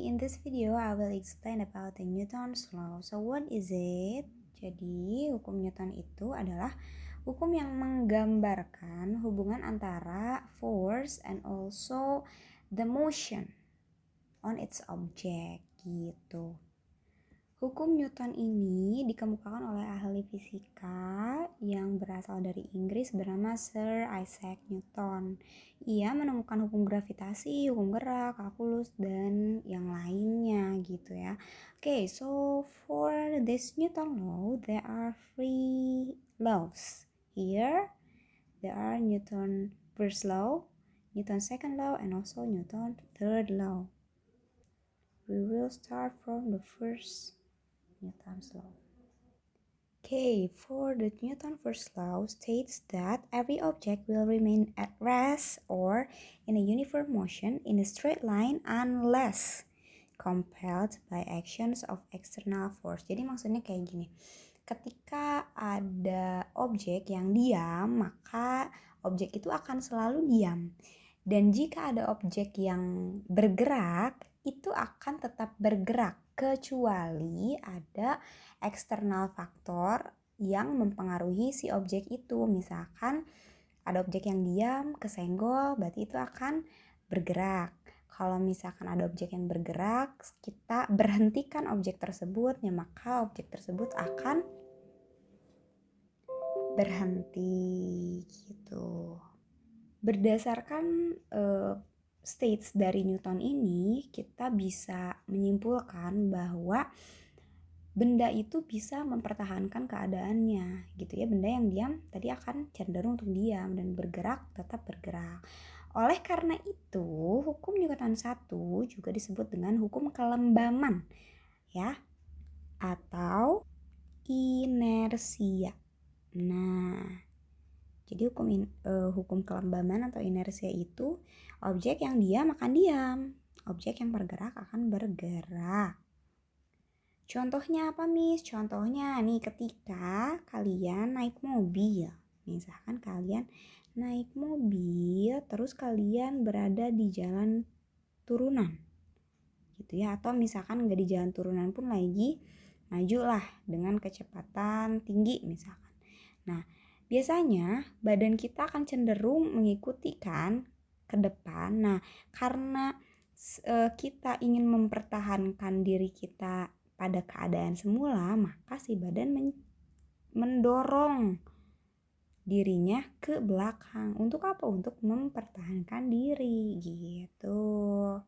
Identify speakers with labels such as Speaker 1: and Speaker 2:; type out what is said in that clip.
Speaker 1: in this video I will explain about the Newton's law. So what is it? Jadi hukum Newton itu adalah hukum yang menggambarkan hubungan antara force and also the motion on its object gitu. Hukum Newton ini dikemukakan oleh ahli fisika yang berasal dari Inggris bernama Sir Isaac Newton. Ia menemukan hukum gravitasi, hukum gerak, kalkulus, dan yang lainnya gitu ya. Okay, so for this Newton law, there are three laws. Here, there are Newton first law, Newton second law, and also Newton third law. We will start from the first Newton's law. Okay, for the Newton first law states that every object will remain at rest or in a uniform motion in a straight line unless compelled by actions of external force. Jadi maksudnya kayak gini. Ketika ada objek yang diam, maka objek itu akan selalu diam. Dan jika ada objek yang bergerak, itu akan tetap bergerak kecuali ada eksternal faktor yang mempengaruhi si objek itu. Misalkan ada objek yang diam, kesenggol, berarti itu akan bergerak. Kalau misalkan ada objek yang bergerak, kita berhentikan objek tersebut, ya maka objek tersebut akan berhenti gitu. Berdasarkan states dari Newton ini, kita bisa menyimpulkan bahwa benda itu bisa mempertahankan keadaannya gitu ya. Benda yang diam tadi akan cenderung untuk diam dan bergerak tetap bergerak. Oleh karena itu, hukum Newton 1 juga disebut dengan hukum kelembaman ya, atau inersia. Nah, jadi hukum kelembaman atau inersia itu objek yang diam akan diam, objek yang bergerak akan bergerak. Contohnya apa, Miss? Contohnya nih ketika kalian naik mobil. Misalkan kalian naik mobil terus kalian berada di jalan turunan. Gitu ya, atau misalkan nggak di jalan turunan pun lagi majulah dengan kecepatan tinggi misalkan. Nah, biasanya badan kita akan cenderung mengikuti kan ke depan. Nah, karena kita ingin mempertahankan diri kita pada keadaan semula, maka si badan mendorong dirinya ke belakang. Untuk apa? Untuk mempertahankan diri gitu.